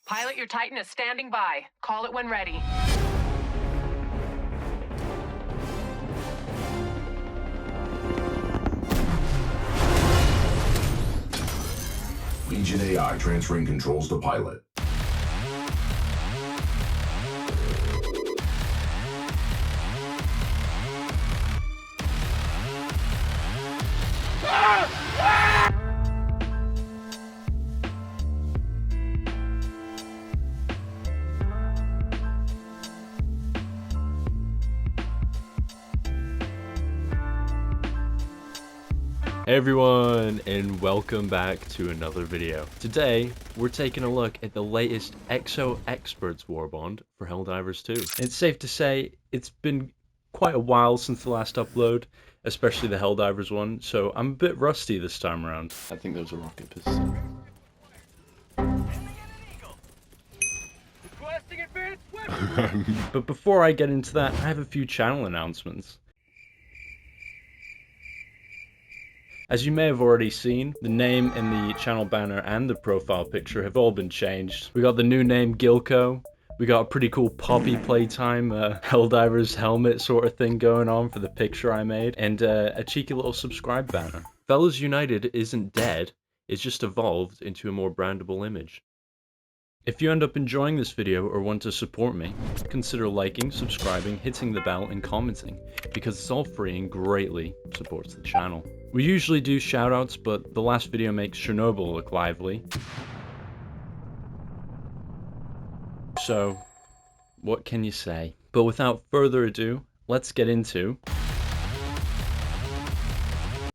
Pilot, your Titan is standing by. Call it when ready. Legion AI transferring controls to pilot. Hey everyone, and welcome back to another video. Today, we're taking a look at the latest Exo Experts Warbond for Helldivers 2. It's safe to say it's been quite a while since the last upload, especially the Helldivers one, so I'm a bit rusty this time around. I think those are rocket pistols. But before I get into that, I have a few channel announcements. As you may have already seen, the name in the channel banner and the profile picture have all been changed. We got the new name Gilco, we got a pretty cool Poppy Playtime Helldivers helmet sort of thing going on for the picture I made, and a cheeky little subscribe banner. Fellas United isn't dead, it's just evolved into a more brandable image. If you end up enjoying this video or want to support me, consider liking, subscribing, hitting the bell, and commenting, because it's all free and greatly supports the channel. We usually do shoutouts, but the last video makes Chernobyl look lively. So, what can you say? But without further ado, let's get into...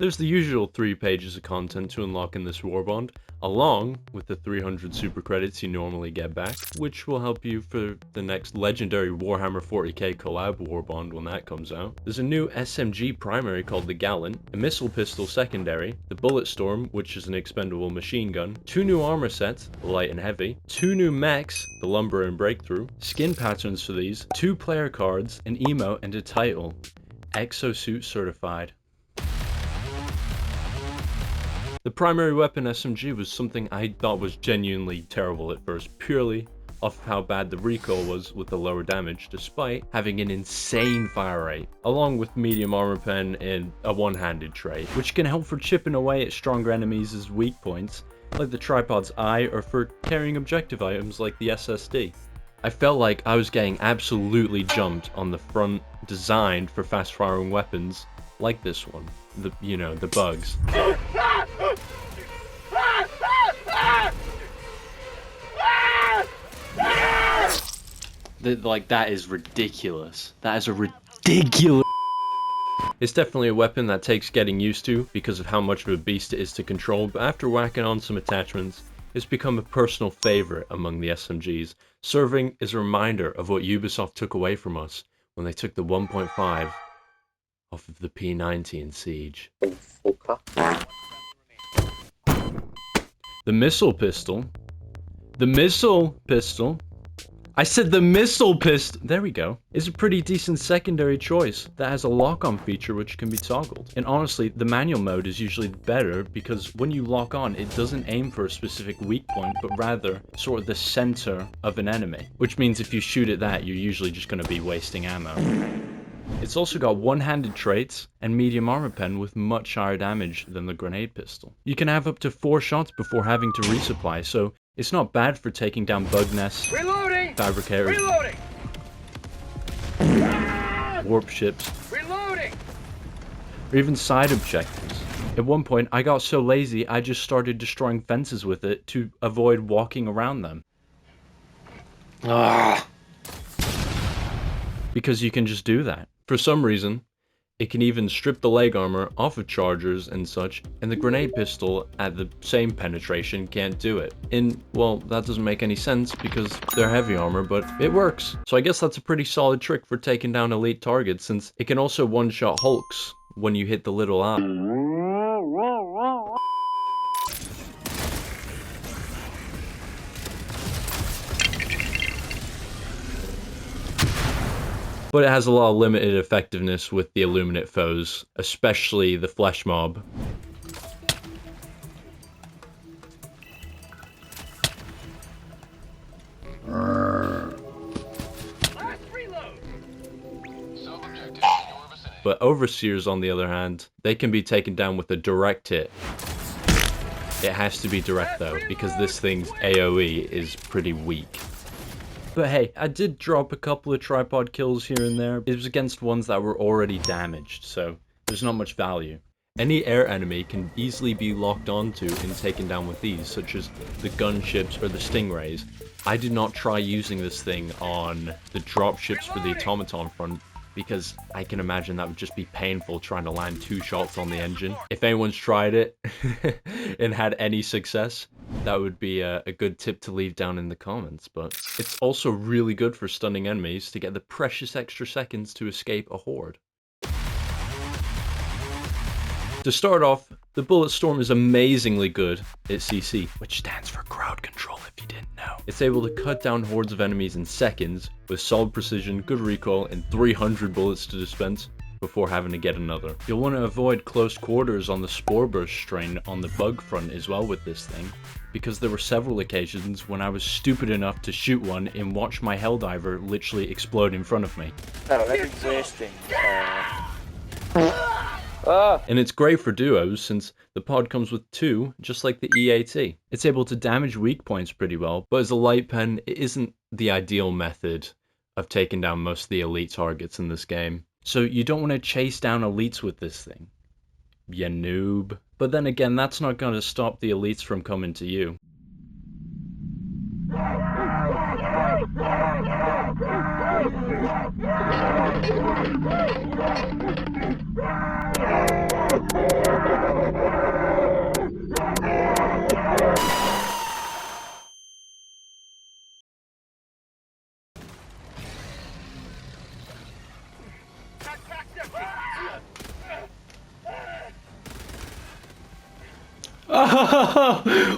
There's the usual 3 pages of content to unlock in this Warbond, along with the 300 super credits you normally get back, which will help you for the next legendary Warhammer 40k collab Warbond when that comes out. There's a new SMG primary called the Gallant, a missile pistol secondary, the Bullet Storm, which is an expendable machine gun, 2 new armor sets, the light and heavy, 2 new mechs, the Lumber and Breakthrough, skin patterns for these, 2 player cards, an emote, and a title, Exosuit Certified. The primary weapon SMG was something I thought was genuinely terrible at first, purely off of how bad the recoil was with the lower damage, despite having an insane fire rate, along with medium armor pen and a one-handed trait, which can help for chipping away at stronger enemies as weak points, like the tripod's eye, or for carrying objective items like the SSD. I felt like I was getting absolutely jumped on the front, designed for fast-firing weapons like this one. The bugs. That is ridiculous. That is a ridiculous... It's definitely a weapon that takes getting used to because of how much of a beast it is to control, but after whacking on some attachments, it's become a personal favorite among the SMGs, serving as a reminder of what Ubisoft took away from us when they took the 1.5 off of the P90 Siege. The missile pistol. The missile pistol. I said the missile pistol. There we go. Is a pretty decent secondary choice that has a lock-on feature which can be toggled. And honestly, the manual mode is usually better because when you lock on, it doesn't aim for a specific weak point, but rather sort of the center of an enemy. Which means if you shoot at that, you're usually just going to be wasting ammo. It's also got one-handed traits and medium armor pen with much higher damage than the grenade pistol. You can have up to 4 shots before having to resupply, so it's not bad for taking down bug nests, Reloading! fabricators, Reloading! warp ships, Reloading! or even side objectives. At one point, I got so lazy I just started destroying fences with it to avoid walking around them. Because you can just do that. For some reason, it can even strip the leg armor off of chargers and such, and the grenade pistol at the same penetration can't do it. And, well, that doesn't make any sense because they're heavy armor, but it works. So I guess that's a pretty solid trick for taking down elite targets, since it can also one-shot hulks when you hit the little eye. But it has a lot of limited effectiveness with the Illuminate foes, especially the Flesh Mob. But Overseers, on the other hand, they can be taken down with a direct hit. It has to be direct though, because this thing's AoE is pretty weak. But hey, I did drop a couple of tripod kills here and there. It was against ones that were already damaged, so there's not much value. Any air enemy can easily be locked onto and taken down with these, such as the gunships or the stingrays. I did not try using this thing on the dropships for the automaton front, because I can imagine that would just be painful trying to land 2 shots on the engine. If anyone's tried it and had any success, that would be a good tip to leave down in the comments. But it's also really good for stunning enemies to get the precious extra seconds to escape a horde. To start off, the Bullet Storm is amazingly good at CC, which stands for crowd control if you didn't know. It's able to cut down hordes of enemies in seconds with solid precision, good recoil, and 300 bullets to dispense before having to get another. You'll want to avoid close quarters on the Spore Burst strain on the bug front as well with this thing, because there were several occasions when I was stupid enough to shoot one and watch my Helldiver literally explode in front of me. Oh, that's wasting. And it's great for duos since the pod comes with 2, just like the EAT. It's able to damage weak points pretty well, but as a light pen, it isn't the ideal method of taking down most of the elite targets in this game. So you don't want to chase down elites with this thing, ya noob. But then again, that's not going to stop the elites from coming to you.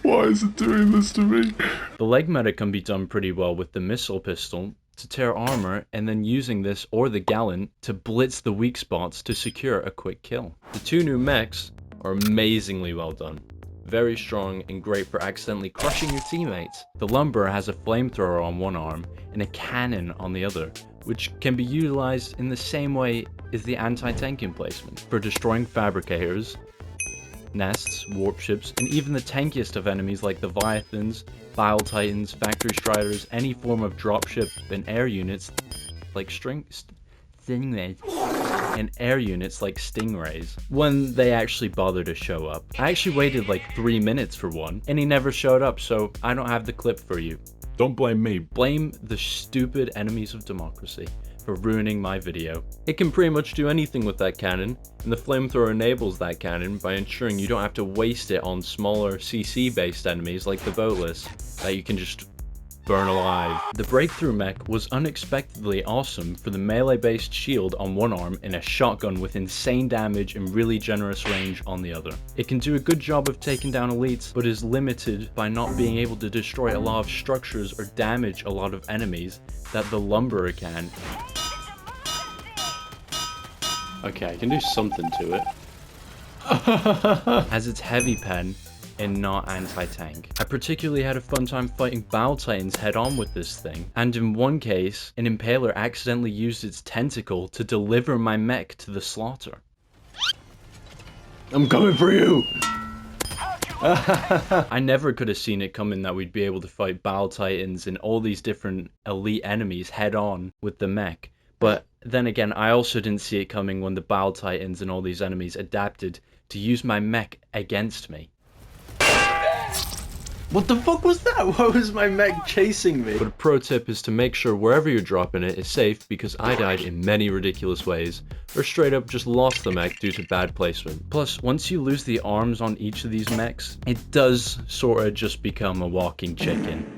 Why is it doing this to me? The leg meta can be done pretty well with the missile pistol to tear armor, and then using this or the Gallant to blitz the weak spots to secure a quick kill. The 2 new mechs are amazingly well done. Very strong and great for accidentally crushing your teammates. The Lumber has a flamethrower on one arm and a cannon on the other, which can be utilized in the same way as the anti-tank emplacement for destroying fabricators, nests, warp ships, and even the tankiest of enemies like the Leviathans, Bile Titans, Factory Striders, any form of dropship and air units like stingrays, and air units like stingrays, when they actually bother to show up. I actually waited like 3 minutes for one, and he never showed up, so I don't have the clip for you. Don't blame me. Blame the stupid enemies of democracy for ruining my video. It can pretty much do anything with that cannon, and the flamethrower enables that cannon by ensuring you don't have to waste it on smaller CC based enemies like the boatless that you can just burn alive. The breakthrough mech was unexpectedly awesome for the melee based shield on one arm and a shotgun with insane damage and really generous range on the other. It can do a good job of taking down elites, but is limited by not being able to destroy a lot of structures or damage a lot of enemies that the Lumberer can. Okay, I can do something to it. As its heavy pen and not anti-tank. I particularly had a fun time fighting Bile Titans head-on with this thing, and in one case, an Impaler accidentally used its tentacle to deliver my mech to the slaughter. I'm coming for you! I never could have seen it coming that we'd be able to fight Bile Titans and all these different elite enemies head-on with the mech. But then again, I also didn't see it coming when the Bile Titans and all these enemies adapted to use my mech against me. What the fuck was that? Why was my mech chasing me? But a pro tip is to make sure wherever you're dropping it is safe, because I died in many ridiculous ways, or straight up just lost the mech due to bad placement. Plus, once you lose the arms on each of these mechs, it does sorta just become a walking chicken.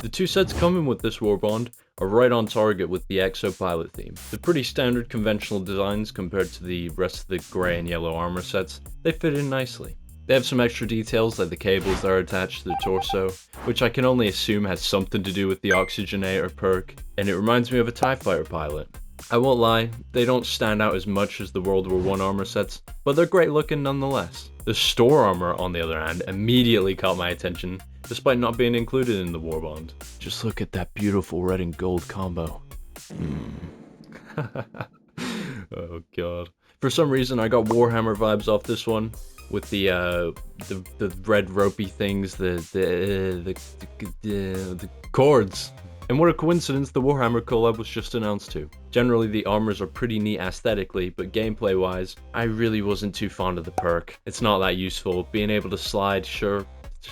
The 2 sets coming with this Warbond are right on target with the Exopilot theme. They're pretty standard conventional designs compared to the rest of the grey and yellow armor sets. They fit in nicely. They have some extra details like the cables that are attached to the torso, which I can only assume has something to do with the Oxygenator perk, and it reminds me of a TIE Fighter pilot. I won't lie, they don't stand out as much as the World War I armor sets, but they're great looking nonetheless. The Store armor, on the other hand, immediately caught my attention, despite not being included in the Warbond. Just look at that beautiful red and gold combo. Oh god. For some reason, I got Warhammer vibes off this one, with the red ropey things, the chords. And what a coincidence, the Warhammer collab was just announced too. Generally, the armors are pretty neat aesthetically, but gameplay-wise, I really wasn't too fond of the perk. It's not that useful. Being able to slide, sure,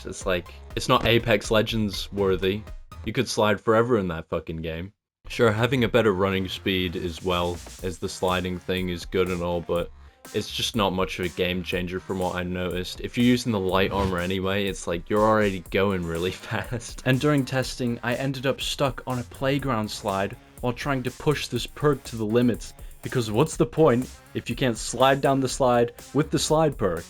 it's like, it's not Apex Legends worthy. You could slide forever in that fucking game. Sure, having a better running speed as well as the sliding thing is good and all, but it's just not much of a game changer from what I noticed. If you're using the light armor anyway, it's like you're already going really fast. And during testing, I ended up stuck on a playground slide while trying to push this perk to the limits, because what's the point if you can't slide down the slide with the slide perk?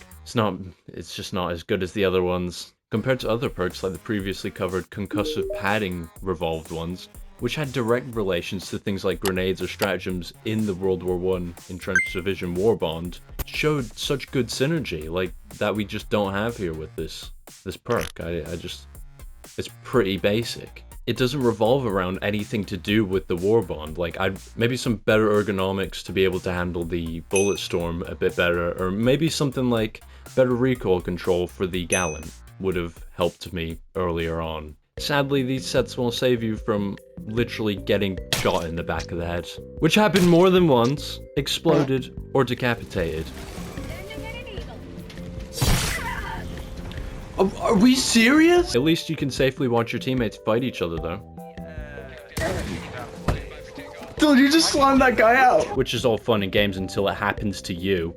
It's just not as good as the other ones. Compared to other perks like the previously covered concussive padding revolved ones, which had direct relations to things like grenades or stratagems in the World War I Entrenched Division Warbond, showed such good synergy, like, that we just don't have here with this perk. It's pretty basic. It doesn't revolve around anything to do with the Warbond, like, maybe some better ergonomics to be able to handle the bullet storm a bit better, or maybe something like better recoil control for the Gallant would have helped me earlier on. Sadly, these sets won't save you from literally getting shot in the back of the head, which happened more than once, exploded, or decapitated. Are we serious? At least you can safely watch your teammates fight each other though. Dude, you just slammed that guy out. Which is all fun and games until it happens to you.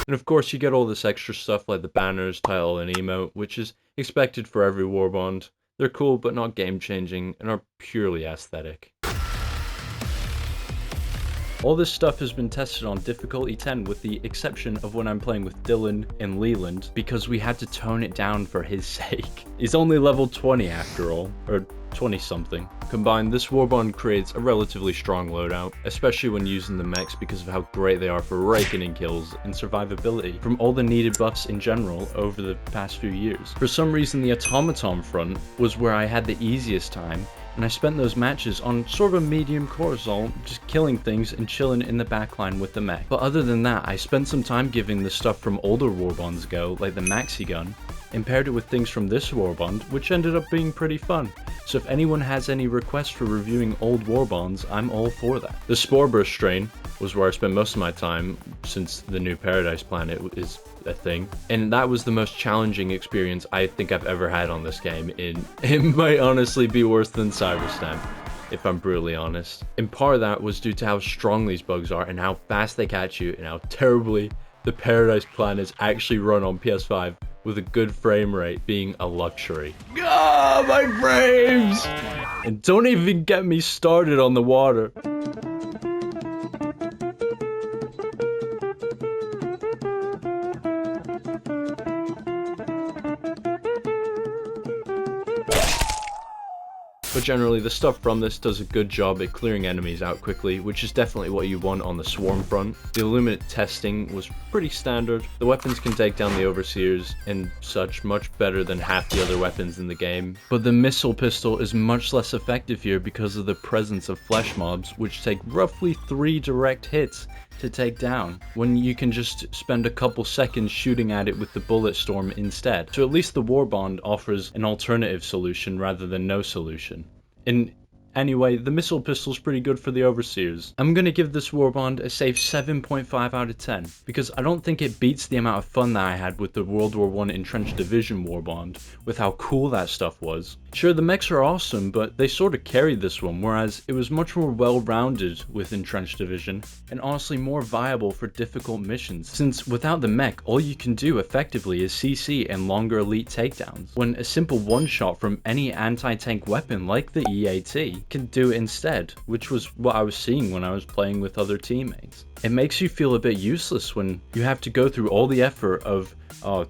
And of course you get all this extra stuff like the banners, title, and emote, which is expected for every Warbond. They're cool but not game changing and are purely aesthetic. All this stuff has been tested on difficulty 10 with the exception of when I'm playing with Dylan and Leland, because we had to tone it down for his sake. He's only level 20 after all, or 20 something. Combined, this Warbond creates a relatively strong loadout, especially when using the mechs because of how great they are for raking in kills and survivability from all the needed buffs in general over the past few years. For some reason, the automaton front was where I had the easiest time, and I spent those matches on sort of a medium cortisol, just killing things and chilling in the backline with the mech. But other than that, I spent some time giving the stuff from older Warbonds a go, like the maxi gun, and paired it with things from this Warbond, which ended up being pretty fun. So if anyone has any requests for reviewing old Warbonds, I'm all for that. The Spore Burst strain was where I spent most of my time since the new Paradise Planet is a thing, and that was the most challenging experience I think I've ever had on this game. It might honestly be worse than Cyberstamp, if I'm brutally honest. And part of that was due to how strong these bugs are and how fast they catch you and how terribly the Paradise Planets actually run on PS5, with a good frame rate being a luxury. Ah, my frames! And don't even get me started on the water. But generally, the stuff from this does a good job at clearing enemies out quickly, which is definitely what you want on the Swarm front. The Illuminate testing was pretty standard. The weapons can take down the Overseers and such much better than half the other weapons in the game. But the Missile Pistol is much less effective here because of the presence of flesh mobs, which take roughly 3 direct hits to take down, when you can just spend a couple seconds shooting at it with the bullet storm instead. So at least the Warbond offers an alternative solution rather than no solution. And anyway, the Missile Pistol's pretty good for the Overseers. I'm gonna give this Warbond a safe 7.5 out of 10, because I don't think it beats the amount of fun that I had with the World War I Entrenched Division Warbond, with how cool that stuff was. Sure, the mechs are awesome, but they sort of carried this one, whereas it was much more well-rounded with Entrenched Division, and honestly more viable for difficult missions, since without the mech, all you can do effectively is CC and longer elite takedowns, when a simple one-shot from any anti-tank weapon like the EAT can do it instead, which was what I was seeing when I was playing with other teammates. It makes you feel a bit useless when you have to go through all the effort of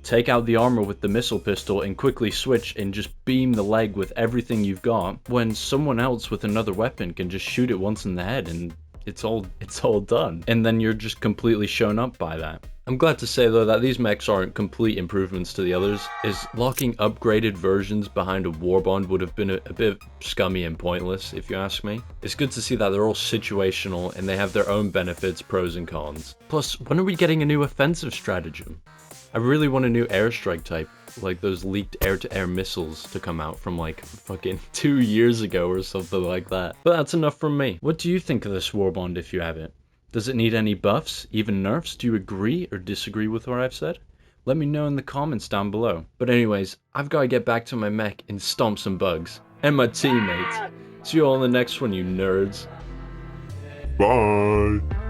take out the armor with the Missile Pistol and quickly switch and just beam the leg with everything you've got, when someone else with another weapon can just shoot it once in the head and it's all done. And then you're just completely shown up by that. I'm glad to say though that these mechs aren't complete improvements to the others, as locking upgraded versions behind a Warbond would have been a bit scummy and pointless if you ask me. It's good to see that they're all situational and they have their own benefits, pros and cons. Plus, when are we getting a new offensive stratagem? I really want a new airstrike type, like those leaked air-to-air missiles to come out from like fucking 2 years ago or something like that. But that's enough from me. What do you think of this Warbond if you have it? Does it need any buffs, even nerfs? Do you agree or disagree with what I've said? Let me know in the comments down below. But anyways, I've got to get back to my mech and stomp some bugs. And my teammates. See you all in the next one, you nerds. Bye.